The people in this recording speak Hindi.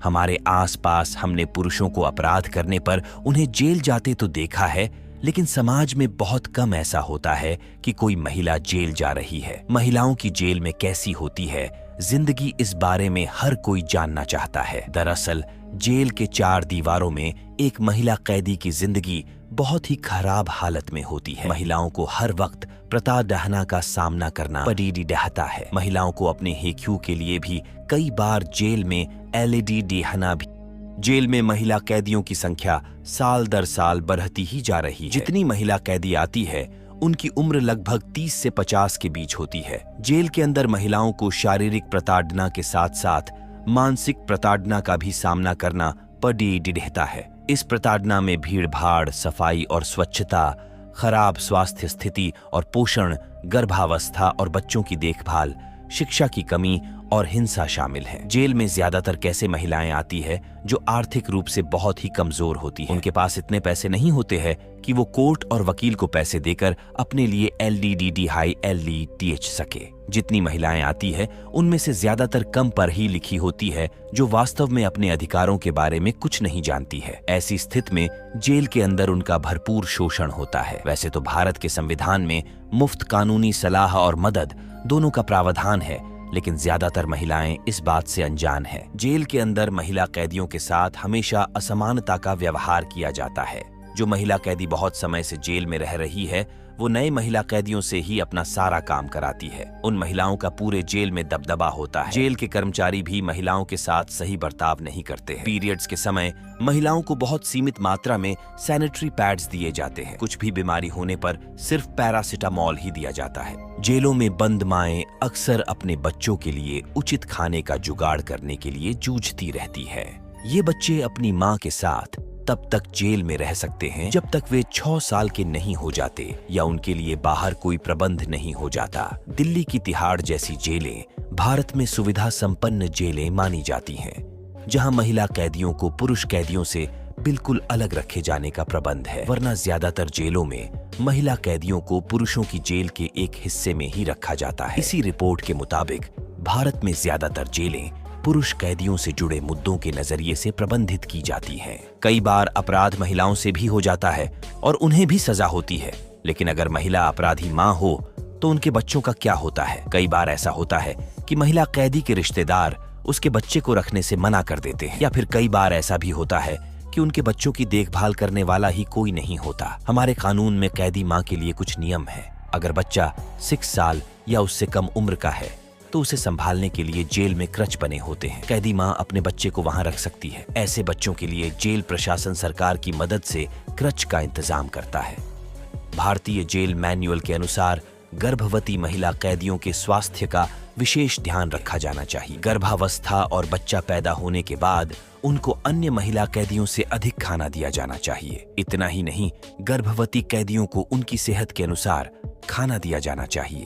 हमारे आसपास हमने पुरुषों को अपराध करने पर उन्हें जेल जाते तो देखा है, लेकिन समाज में बहुत कम ऐसा होता है कि कोई महिला जेल जा रही है। महिलाओं की जेल में कैसी होती है जिंदगी, इस बारे में हर कोई जानना चाहता है। दरअसल जेल के 4 दीवारों में एक महिला कैदी की जिंदगी बहुत ही खराब हालत में होती है। महिलाओं को हर वक्त प्रताड़ना का सामना करना पड़ी रहता है। महिलाओं को अपने हेक्यू के लिए भी कई बार जेल में एलईडी देहना भी। जेल में महिला कैदियों की संख्या साल दर साल बढ़ती ही जा रही है। जितनी महिला कैदी आती है उनकी उम्र लगभग 30 से 50 के बीच होती है। जेल के अंदर महिलाओं को शारीरिक प्रताड़ना के साथ साथ मानसिक प्रताड़ना का भी सामना करना पड़ी रहता है। इस प्रताड़ना में भीड़ भाड़, सफाई और स्वच्छता, खराब स्वास्थ्य स्थिति और पोषण, गर्भावस्था और बच्चों की देखभाल, शिक्षा की कमी और हिंसा शामिल है। जेल में ज्यादातर कैसे महिलाएं आती है जो आर्थिक रूप से बहुत ही कमजोर होती हैं। उनके पास इतने पैसे नहीं होते हैं कि वो कोर्ट और वकील को पैसे देकर अपने लिए एलडीडी हाई LDTH सके। जितनी महिलाएं आती है उनमें से ज्यादातर कम पर ही लिखी होती है, जो वास्तव में अपने अधिकारों के बारे में कुछ नहीं जानती है। ऐसी स्थिति में जेल के अंदर उनका भरपूर शोषण होता है। वैसे तो भारत के संविधान में मुफ्त कानूनी सलाह और मदद दोनों का प्रावधान है, लेकिन ज्यादातर महिलाएं इस बात से अनजान हैं। जेल के अंदर महिला कैदियों के साथ हमेशा असमानता का व्यवहार किया जाता है। जो महिला कैदी बहुत समय से जेल में रह रही है वो नए महिला कैदियों से ही अपना सारा काम कराती है। उन महिलाओं का पूरे जेल में दबदबा होता है। जेल के कर्मचारी भी महिलाओं के साथ सही बर्ताव नहीं करते हैं। पीरियड्स के समय महिलाओं को बहुत सीमित मात्रा में सैनिटरी पैड्स दिए जाते हैं। कुछ भी बीमारी होने पर सिर्फ पैरासिटामॉल ही दिया जाता है। जेलों में बंद माएं अक्सर अपने बच्चों के लिए उचित खाने का जुगाड़ करने के लिए जूझती रहती है। ये बच्चे अपनी माँ के साथ तब तक जेल में रह सकते हैं जब तक वे 6 साल के नहीं हो जाते या उनके लिए बाहर कोई प्रबंध नहीं हो जाता। दिल्ली की तिहाड़ जैसी जेलें भारत में सुविधा संपन्न जेलें मानी जाती हैं, जहां महिला कैदियों को पुरुष कैदियों से बिल्कुल अलग रखे जाने का प्रबंध है। वरना ज्यादातर जेलों में महिला कैदियों को पुरुषों की जेल के एक हिस्से में ही रखा जाता है। इसी रिपोर्ट के मुताबिक भारत में ज्यादातर जेलें पुरुष कैदियों से जुड़े मुद्दों के नजरिए से प्रबंधित की जाती हैं। कई बार अपराध महिलाओं से भी हो जाता है और उन्हें भी सजा होती है, लेकिन अगर महिला अपराधी मां हो तो उनके बच्चों का क्या होता है? कई बार ऐसा होता है कि महिला कैदी के रिश्तेदार उसके बच्चे को रखने से मना कर देते हैं, या फिर कई बार ऐसा भी होता है कि उनके बच्चों की देखभाल करने वाला ही कोई नहीं होता। हमारे कानून में कैदी मां के लिए कुछ नियम है। अगर बच्चा 6 साल या उससे कम उम्र का है तो उसे संभालने के लिए जेल में क्रच बने होते हैं। कैदी मां अपने बच्चे को वहां रख सकती है। ऐसे बच्चों के लिए जेल प्रशासन सरकार की मदद से क्रच का इंतजाम करता है। भारतीय जेल मैनुअल के अनुसार गर्भवती महिला कैदियों के स्वास्थ्य का विशेष ध्यान रखा जाना चाहिए। गर्भावस्था और बच्चा पैदा होने के बाद उनको अन्य महिला कैदियों से अधिक खाना दिया जाना चाहिए। इतना ही नहीं, गर्भवती कैदियों को उनकी सेहत के अनुसार खाना दिया जाना चाहिए।